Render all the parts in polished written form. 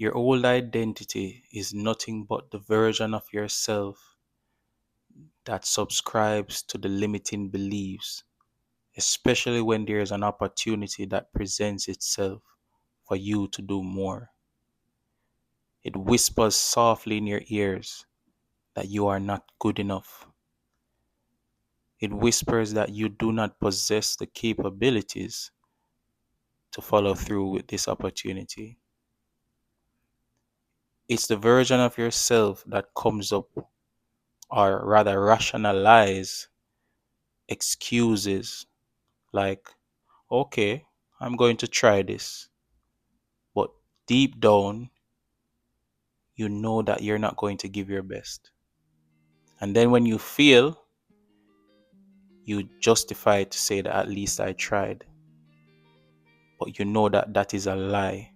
Your old identity is nothing but the version of yourself that subscribes to the limiting beliefs, especially when there is an opportunity that presents itself for you to do more. It whispers softly in your ears that you are not good enough. It whispers that you do not possess the capabilities to follow through with this opportunity. It's the version of yourself that comes up, or rather rationalize excuses like, okay, I'm going to try this. But deep down, you know that you're not going to give your best. And then when you fail, you justify it to say that at least I tried. But you know that that is a lie.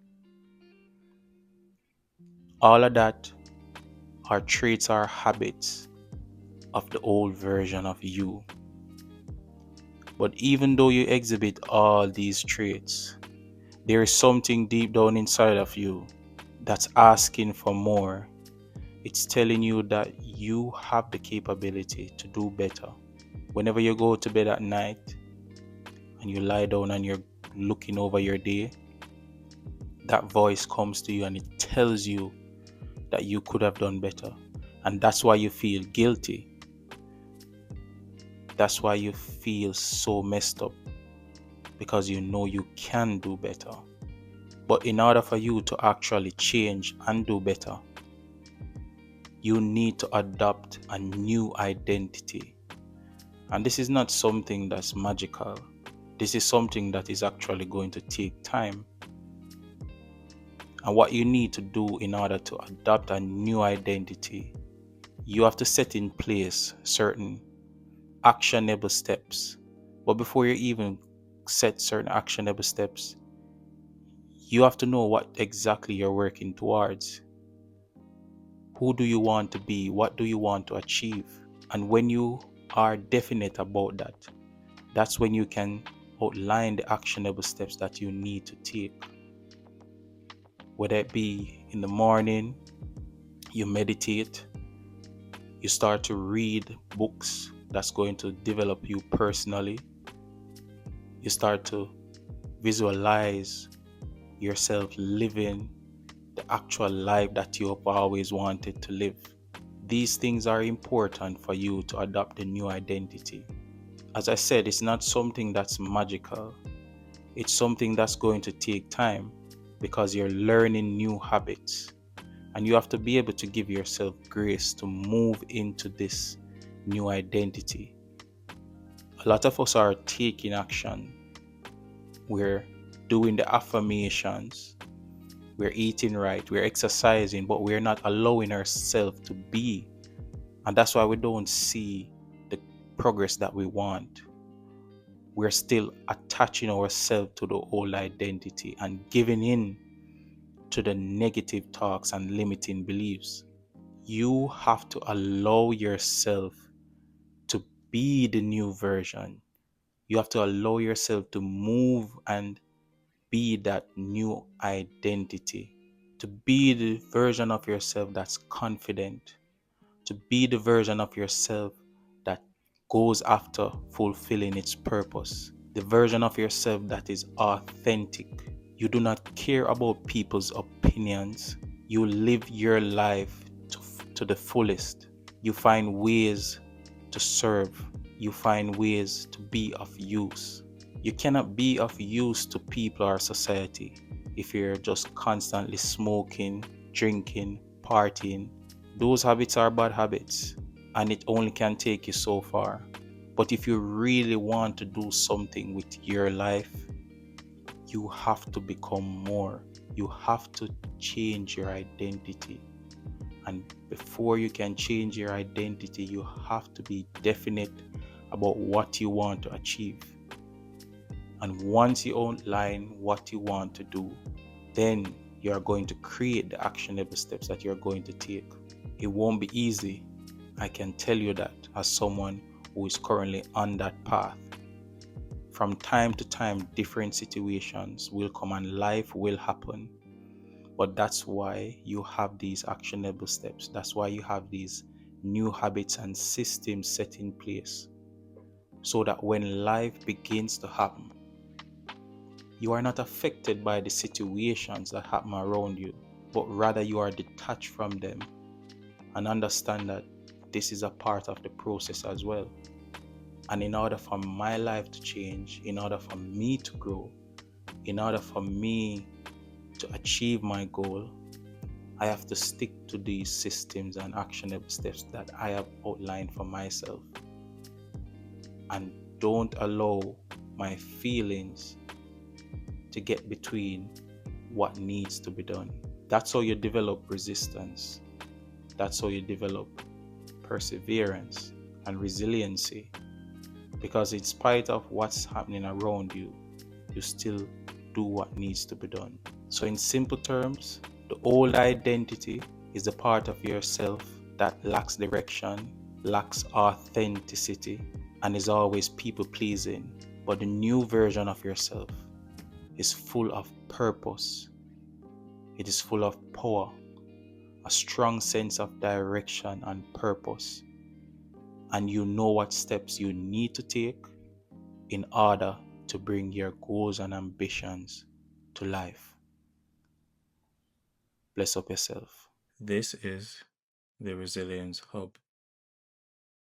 All of that are traits or habits of the old version of you. But even though you exhibit all these traits, there is something deep down inside of you that's asking for more. It's telling you that you have the capability to do better. Whenever you go to bed at night and you lie down and you're looking over your day, that voice comes to you and it tells you that you could have done better. And that's why you feel guilty. That's why you feel so messed up, because you know you can do better. But in order for you to actually change and do better, you need to adopt a new identity. And this is not something that's magical. This is something that is actually going to take time. And what you need to do in order to adopt a new identity, you have to set in place certain actionable steps. But before you even set certain actionable steps, you have to know what exactly you're working towards. Who do you want to be? What do you want to achieve? And when you are definite about that, that's when you can outline the actionable steps that you need to take. Whether it be in the morning, you meditate, you start to read books that's going to develop you personally. You start to visualize yourself living the actual life that you have always wanted to live. These things are important for you to adopt a new identity. As I said, it's not something that's magical. It's something that's going to take time because you're learning new habits. And you have to be able to give yourself grace to move into this new identity. A lot of us are taking action. We're doing the affirmations. We're eating right. We're exercising, but we're not allowing ourselves to be. And that's why we don't see the progress that we want. We're still attaching ourselves to the old identity and giving in to the negative talks and limiting beliefs. You have to allow yourself to be the new version. You have to allow yourself to move and be that new identity, to be the version of yourself that's confident, to be the version of yourself that goes after fulfilling its purpose, the version of yourself that is authentic. You do not care about people's opinions. You live your life to the fullest. You find ways to serve. You find ways to be of use. You cannot be of use to people or society if you're just constantly smoking, drinking, partying. Those habits are bad habits, and it only can take you so far. But if you really want to do something with your life, you have to become more. You have to change your identity. And before you can change your identity, you have to be definite about what you want to achieve. And once you outline what you want to do, then you are going to create the actionable steps that you're going to take. It won't be easy. I can tell you that as someone who is currently on that path. From time to time, different situations will come and life will happen. But that's why you have these actionable steps. That's why you have these new habits and systems set in place, so that when life begins to happen, you are not affected by the situations that happen around you, but rather you are detached from them and understand that this is a part of the process as well. And in order for my life to change, in order for me to grow, in order for me to achieve my goal, I have to stick to these systems and actionable steps that I have outlined for myself. And don't allow my feelings to get between what needs to be done. That's how you develop resistance. That's how you develop perseverance and resiliency. Because in spite of what's happening around you, you still do what needs to be done. So in simple terms, the old identity is the part of yourself that lacks direction, lacks authenticity, and is always people pleasing. But the new version of yourself is full of purpose. It is full of power, a strong sense of direction and purpose. And you know what steps you need to take in order to bring your goals and ambitions to life. Bless up yourself. This is the Resilience Hub.